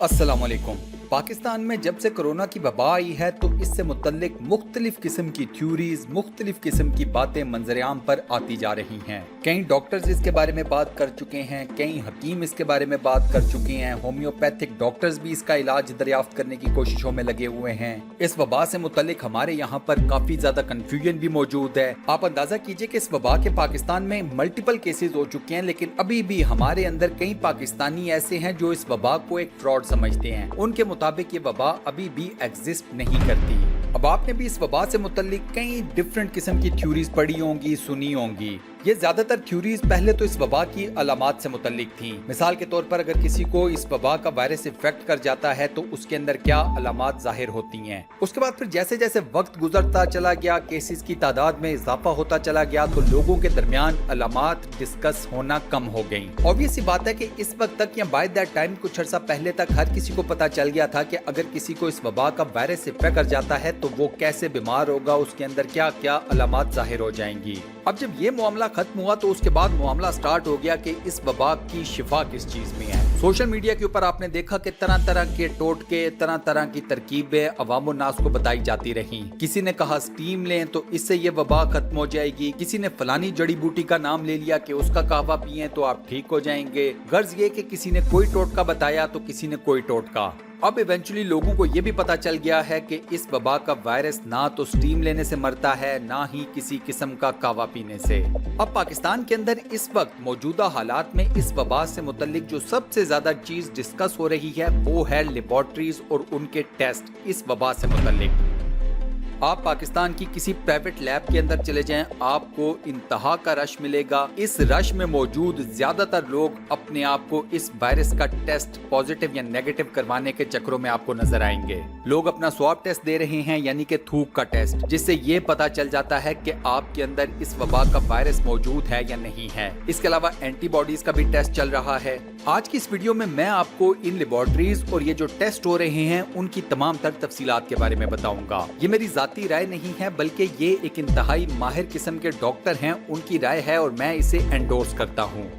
अस्सलामुअलैकुम। पाकिस्तान में जब से कोरोना की वबा आई है तो इससे मुतल्लिक मुख्तलिफ किस्म की थ्योरीज, मुख्तलिफ किस्म की बातें मंजरेआम पर आती जा रही हैं। कई डॉक्टर्स इसके बारे में बात कर चुके हैं, कई हकीम इसके बारे में बात कर चुके हैं, होम्योपैथिक डॉक्टर्स भी इसका इलाज दरियाफ्त करने की कोशिशों में लगे हुए हैं। इस वबा से मुतल्लिक हमारे यहाँ पर काफी ज्यादा कंफ्यूजन भी मौजूद है। आप अंदाजा कीजिए कि इस वबा के पाकिस्तान में मल्टीपल केसेस हो चुके हैं, लेकिन अभी भी हमारे अंदर कई पाकिस्तानी ऐसे हैं जो इस वबा को एक फ्रॉड समझते हैं। उनके मुताबिक ये वबा अभी भी एग्जिस्ट नहीं करती। अब आपने भी इस वबा से मुतल्लिक कई डिफरेंट किस्म की थ्योरीज पढ़ी होंगी, सुनी होंगी। ये ज्यादातर थ्योरीज पहले तो इस वबा की अलामात से मुतल्लिक थी। मिसाल के तौर पर अगर किसी को इस वबा का वायरस इफेक्ट कर जाता है तो उसके अंदर क्या अलामात जाहिर होती हैं। उसके बाद फिर जैसे जैसे वक्त गुजरता चला गया, केसेस की तादाद में इजाफा होता चला गया, तो लोगों के दरमियान अलामात डिस्कस होना कम हो गई। ऑब्वियस सी बात है कि इस वक्त तक या बाय दैट टाइम कुछ अर्सा पहले तक हर किसी को पता चल गया था कि अगर किसी को इस वबा का वायरस इफेक्ट कर जाता है तो वो कैसे बीमार होगा, उसके अंदर क्या क्या अलामात जाहिर हो जाएंगी। अब जब ये मामला खत्म हुआ तो उसके बाद मामला स्टार्ट हो गया कि इस वबा की शिफा किस चीज में है। सोशल मीडिया के ऊपर आपने देखा कि तरह तरह के टोटके, तरह तरह की तरकीबें अवाम नास को बताई जाती रही। किसी ने कहा स्टीम लें तो इससे ये वबा खत्म हो जाएगी, किसी ने फलानी जड़ी बूटी का नाम ले लिया कि उसका कहवा पिए तो आप ठीक हो जाएंगे। गर्ज ये कि किसी ने कोई टोटका बताया तो किसी ने कोई टोटका। अब इवेंचुअली लोगों को ये भी पता चल गया है कि इस वबा का वायरस ना तो स्टीम लेने से मरता है, ना ही किसी किस्म का कहवा पीने से। अब पाकिस्तान के अंदर इस वक्त मौजूदा हालात में इस वबा से मुतल्लिक जो सबसे ज्यादा चीज डिस्कस हो रही है वो है लेबोरेटरीज और उनके टेस्ट इस वबा से मुतल्लिक। आप पाकिस्तान की किसी प्राइवेट लैब के अंदर चले जाएं, आपको इंतहा का रश मिलेगा। इस रश में मौजूद ज्यादातर लोग अपने आप को इस वायरस का टेस्ट पॉजिटिव या नेगेटिव करवाने के चक्करों में आपको नजर आएंगे। लोग अपना स्वाब टेस्ट दे रहे हैं, यानी कि थूक का टेस्ट, जिससे ये पता चल जाता है कि आपके अंदर इस वबा का वायरस मौजूद है या नहीं है। इसके अलावा एंटीबॉडीज का भी टेस्ट चल रहा है। आज की इस वीडियो में मैं आपको इन लेबोरेटरीज और ये जो टेस्ट हो रहे हैं उनकी तमाम तर तफसीलात के बारे में बताऊंगा। ये मेरी जाती राय नहीं है, बल्कि ये एक इंतहाई माहिर किस्म के डॉक्टर हैं, उनकी राय है और मैं इसे एंडोर्स करता हूँ।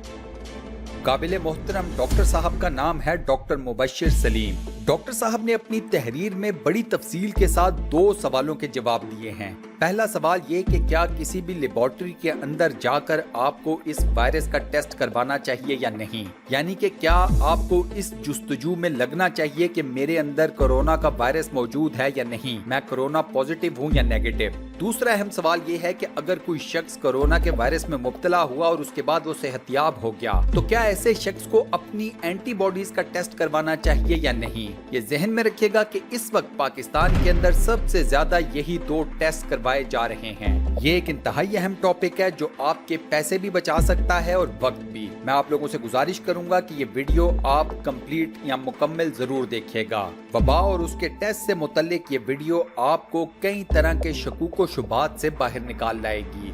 काबिल मोहतरम डॉक्टर साहब का नाम है डॉक्टर मुबश्शिर सलीम। डॉक्टर साहब ने अपनी तहरीर में बड़ी तफसील के साथ 2 सवालों के जवाब दिए हैं। पहला सवाल ये कि क्या किसी भी लेबोरेटरी के अंदर जाकर आपको इस वायरस का टेस्ट करवाना चाहिए या नहीं, यानी कि क्या आपको इस जुस्तजू में लगना चाहिए कि मेरे अंदर कोरोना का वायरस मौजूद है या नहीं, मैं कोरोना पॉजिटिव हूँ या नेगेटिव। दूसरा अहम सवाल ये है कि अगर कोई शख्स कोरोना के वायरस में मुब्तला हुआ और उसके बाद वो सेहतयाब हो गया तो क्या ऐसे शख्स को अपनी एंटीबॉडीज का टेस्ट करवाना चाहिए या नहीं। ये जहन में रखिएगा कि इस वक्त पाकिस्तान के अंदर सबसे ज्यादा यही 2 टेस्ट करवाए जा रहे हैं। ये एक इंतहाई अहम टॉपिक है जो आपके पैसे भी बचा सकता है और वक्त भी। मैं आप लोगों से गुजारिश करूंगा कि ये वीडियो आप कंप्लीट या मुकम्मल जरूर देखिएगा। वबा और उसके टेस्ट से मुतल्लिक ये वीडियो आपको कई तरह के शकूक व शुबात से बाहर निकाल लाएगी।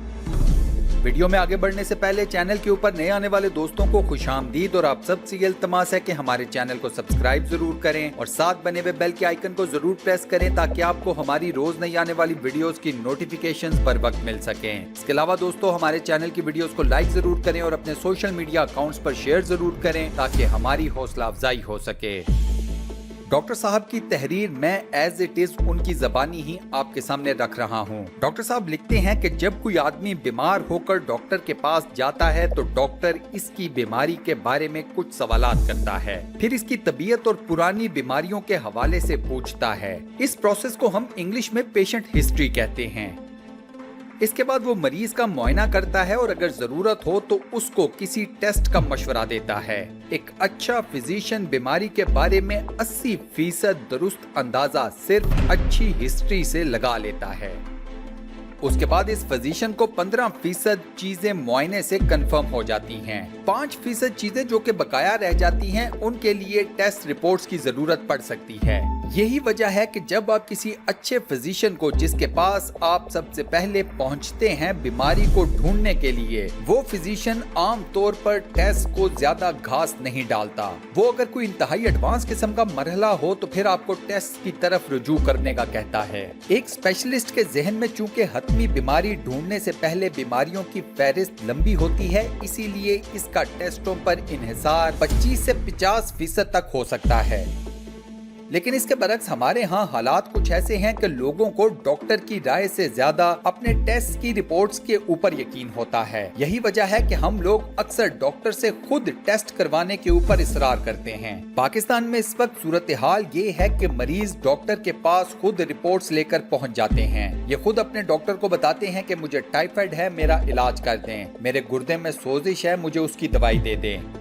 वीडियो में आगे बढ़ने से पहले चैनल के ऊपर नए आने वाले दोस्तों को खुशामदीद और आप सबसे ये इल्तमास है कि हमारे चैनल को सब्सक्राइब जरूर करें और साथ बने हुए बेल के आइकन को जरूर प्रेस करें ताकि आपको हमारी रोज नई आने वाली वीडियोस की नोटिफिकेशंस पर वक्त मिल सकें। इसके अलावा दोस्तों हमारे चैनल की वीडियोस को लाइक जरूर करें और अपने सोशल मीडिया अकाउंट्स पर शेयर जरूर करें ताकि हमारी हौसला अफजाई हो सके। डॉक्टर साहब की तहरीर मैं एज इट इज उनकी जबानी ही आपके सामने रख रहा हूँ। डॉक्टर साहब लिखते हैं कि जब कोई आदमी बीमार होकर डॉक्टर के पास जाता है तो डॉक्टर इसकी बीमारी के बारे में कुछ सवालात करता है, फिर इसकी तबीयत और पुरानी बीमारियों के हवाले से पूछता है। इस प्रोसेस को हम इंग्लिश में पेशेंट हिस्ट्री कहते हैं। इसके बाद वो मरीज का मुआयना करता है और अगर जरूरत हो तो उसको किसी टेस्ट का मशवरा देता है। एक अच्छा फिजिशियन बीमारी के बारे में 80% दुरुस्त अंदाजा सिर्फ अच्छी हिस्ट्री से लगा लेता है। उसके बाद इस फिजिशियन को 15% चीजें मुआयने से कंफर्म हो जाती हैं। 5% चीजें जो कि बकाया रह जाती हैं उनके लिए टेस्ट रिपोर्ट्स की जरूरत पड़ सकती है। यही वजह है कि जब आप किसी अच्छे फिजिशियन को जिसके पास आप सबसे पहले पहुंचते हैं बीमारी को ढूंढने के लिए, वो फिजिशियन आम तौर पर टेस्ट को ज्यादा घास नहीं डालता। वो अगर कोई इंतहाई एडवांस किस्म का मरहला हो तो फिर आपको टेस्ट की तरफ रुजू करने का कहता है। एक स्पेशलिस्ट के जहन में चूंकि हतमी बीमारी ढूंढने से पहले बीमारियों की फहरिस्त लंबी होती है, इसीलिए इसका टेस्टों पर इन्हिसार 25 से 50% तक हो सकता है। लेकिन इसके बरक्स हमारे यहाँ हालात कुछ ऐसे हैं कि लोगों को डॉक्टर की राय से ज्यादा अपने टेस्ट की रिपोर्ट्स के ऊपर यकीन होता है। यही वजह है कि हम लोग अक्सर डॉक्टर से खुद टेस्ट करवाने के ऊपर इसरार करते हैं। पाकिस्तान में इस वक्त सूरत हाल ये है कि मरीज डॉक्टर के पास खुद रिपोर्ट्स लेकर पहुंच जाते हैं। ये खुद अपने डॉक्टर को बताते हैं कि मुझे टाइफाइड है, मेरा इलाज कर दें, मेरे गुर्दे में सोजिश है, मुझे उसकी दवाई दे दें,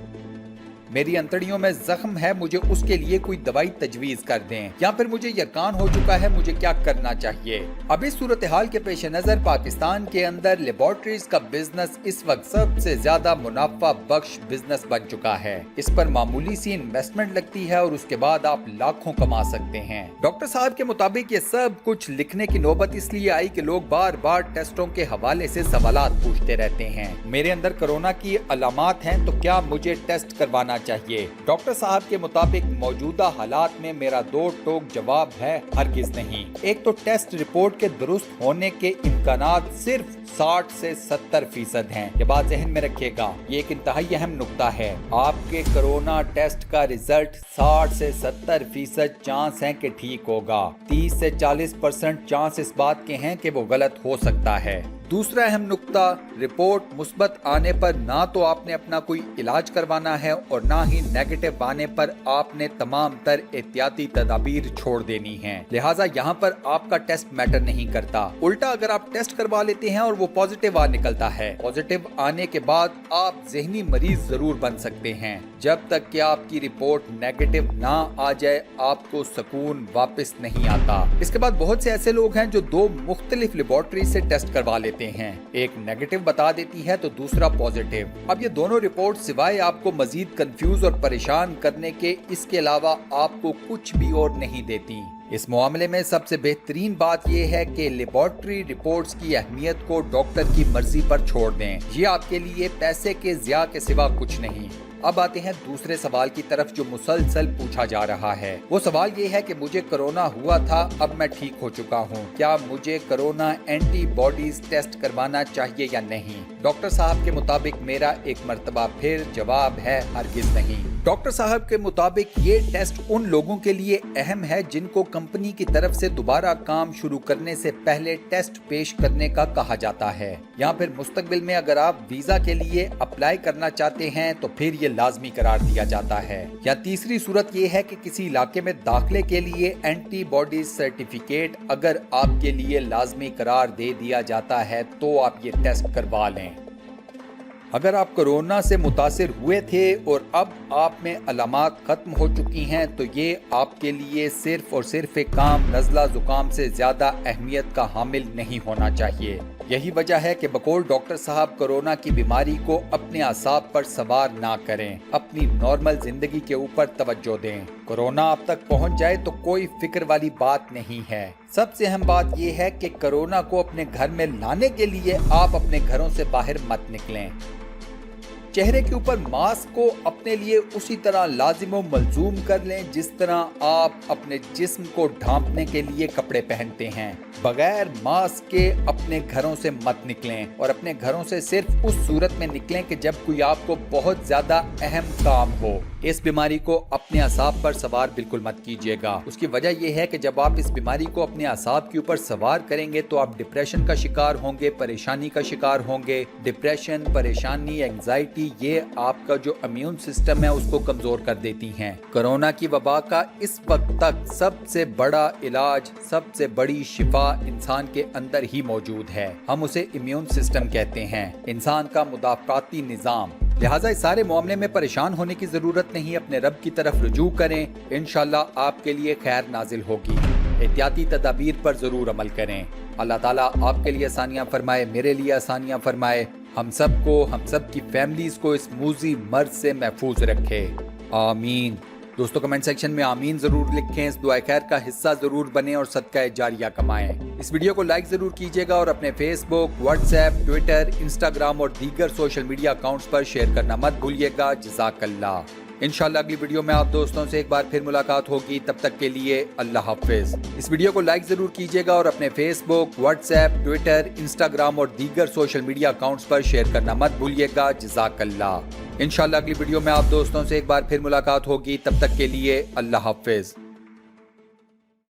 मेरी अंतड़ियों में जख्म है, मुझे उसके लिए कोई दवाई तजवीज कर दें, या फिर मुझे यकान हो चुका है, मुझे क्या करना चाहिए। अब इस सूरत हाल के पेश नजर पाकिस्तान के अंदर लेबोरेटरीज का बिजनेस इस वक्त सबसे ज्यादा मुनाफा बख्श बिजनेस बन चुका है। इस पर मामूली सी इन्वेस्टमेंट लगती है और उसके बाद आप लाखों कमा सकते हैं। डॉक्टर साहब के मुताबिक ये सब कुछ लिखने की नौबत इसलिए आई कि लोग बार बार टेस्टों के हवाले से सवालात पूछते रहते हैं। मेरे अंदर कोरोना की अलामात हैं तो क्या मुझे टेस्ट करवाना चाहिए? डॉक्टर साहब के मुताबिक मौजूदा हालात में मेरा दो टोक जवाब है, हरगिज नहीं। एक तो टेस्ट रिपोर्ट के दुरुस्त होने के इम्कानात सिर्फ 60 से 70% हैं। ये बात जहन में रखिएगा, ये एक इंतहाई अहम नुक्ता है। आपके कोरोना टेस्ट का रिजल्ट 60 से 70% चांस है कि ठीक होगा। 30 से 40% चांस इस बात के हैं कि वो गलत हो सकता है। दूसरा अहम नुक्ता, रिपोर्ट मुस्बत आने पर ना तो आपने अपना कोई इलाज करवाना है और ना ही नेगेटिव आने पर आपने तमाम तर एहतियाती तदाबीर छोड़ देनी है। लिहाजा यहाँ पर आपका टेस्ट मैटर नहीं करता। उल्टा अगर आप टेस्ट करवा लेते हैं और वो पॉजिटिव आ निकलता है, पॉजिटिव आने के बाद आप जहनी मरीज जरूर बन सकते हैं। जब तक कि आपकी रिपोर्ट नेगेटिव ना आ जाए आपको सुकून वापस नहीं आता। इसके बाद बहुत से ऐसे लोग हैं जो दो मुख्तलिफ लेबोरेटरी से टेस्ट करवा लेते हैं। एक नेगेटिव बता देती है तो दूसरा पॉजिटिव। अब ये दोनों रिपोर्ट सिवाय आपको मजीद कंफ्यूज और परेशान करने के इसके अलावा आपको कुछ भी और नहीं देती। इस मामले में सबसे बेहतरीन बात यह है कि लेबोरेटरी रिपोर्ट्स की अहमियत को डॉक्टर की मर्जी पर छोड़ दें। ये आपके लिए पैसे के ज़िया के सिवा कुछ नहीं। अब आते हैं दूसरे सवाल की तरफ जो मुसलसल पूछा जा रहा है। वो सवाल ये है कि मुझे कोरोना हुआ था, अब मैं ठीक हो चुका हूँ, क्या मुझे कोरोना एंटीबॉडीज टेस्ट करवाना चाहिए या नहीं? डॉक्टर साहब के मुताबिक मेरा एक मर्तबा फिर जवाब है, हरगिज नहीं। डॉक्टर साहब के मुताबिक ये टेस्ट उन लोगों के लिए अहम है जिनको कंपनी की तरफ से दोबारा काम शुरू करने से पहले टेस्ट पेश करने का कहा जाता है, या फिर मुस्तकबिल में अगर आप वीजा के लिए अप्लाई करना चाहते हैं तो फिर ये लाजमी करार दिया जाता है। या तीसरी सूरत ये है कि किसी इलाके में दाखिले के लिए एंटीबॉडी सर्टिफिकेट अगर आपके लिए लाजमी करार दे दिया जाता है तो आप ये टेस्ट करवा लें। अगर आप कोरोना से मुतासिर हुए थे और अब आप में अलामात खत्म हो चुकी हैं तो ये आपके लिए सिर्फ और सिर्फ एक काम नज़ला जुकाम से ज्यादा अहमियत का हामिल नहीं होना चाहिए। यही वजह है कि बकौल डॉक्टर साहब कोरोना की बीमारी को अपने आसाब पर सवार ना करें, अपनी नॉर्मल जिंदगी के ऊपर तवज्जो दें। कोरोना आप तक पहुंच जाए तो कोई फिक्र वाली बात नहीं है। सबसे अहम बात यह है कि कोरोना को अपने घर में लाने के लिए आप अपने घरों से बाहर मत निकलें। चेहरे के ऊपर मास्क को अपने लिए उसी तरह लाजिम व मलजूम कर लें जिस तरह आप अपने जिस्म को ढांपने के लिए कपड़े पहनते हैं। बगैर मास्क के अपने घरों से मत निकलें और अपने घरों से सिर्फ उस सूरत में निकलें कि जब कोई आपको बहुत ज्यादा अहम काम हो। इस बीमारी को अपने असाब पर सवार बिल्कुल मत कीजिएगा। उसकी वजह यह है कि जब आप इस बीमारी को अपने असाब के ऊपर सवार करेंगे तो आप डिप्रेशन का शिकार होंगे, परेशानी का शिकार होंगे। डिप्रेशन, परेशानी, एंजाइटी ये आपका जो इम्यून सिस्टम है उसको कमजोर कर देती हैं। कोरोना की वबा का इस वक्त तक सबसे बड़ा इलाज, सबसे बड़ी शिफा इंसान के अंदर ही मौजूद है। हम उसे इम्यून सिस्टम कहते हैं, इंसान का मुदाफाती निजाम। लिहाजा इस सारे मामले में परेशान होने की जरूरत नहीं, अपने रब की तरफ रुजू करें, इंशाल्लाह आपके लिए खैर नाजिल होगी। एहतियाती तदाबीर पर जरूर अमल करें। अल्लाह ताला आपके लिए आसानियां फरमाए, मेरे लिए आसानियां फरमाए, हम सबको, हम सब की फैमिलीज को इस मूजी मर्ज से महफूज रखे, आमीन। दोस्तों कमेंट सेक्शन में आमीन जरूर लिखें, इस दुआ खैर का हिस्सा जरूर बने और सदका जारिया कमाएं। इस वीडियो को लाइक जरूर कीजिएगा और अपने फेसबुक, व्हाट्सएप, ट्विटर, इंस्टाग्राम और दीगर सोशल मीडिया अकाउंट्स पर शेयर करना मत भूलिएगा। जज़ाकल्लाह। इंशाल्लाह अगली वीडियो में आप दोस्तों से एक बार फिर मुलाकात होगी, तब तक के लिए अल्लाह हाफिज। इस वीडियो को लाइक जरूर कीजिएगा और अपने फेसबुक, व्हाट्सएप, ट्विटर, इंस्टाग्राम और दीगर सोशल मीडिया अकाउंट्स पर शेयर करना मत भूलिएगा। जज़ाकल्लाह। इंशाल्लाह अगली वीडियो में आप दोस्तों से एक बार फिर मुलाकात होगी, तब तक के लिए अल्लाह हाफिज।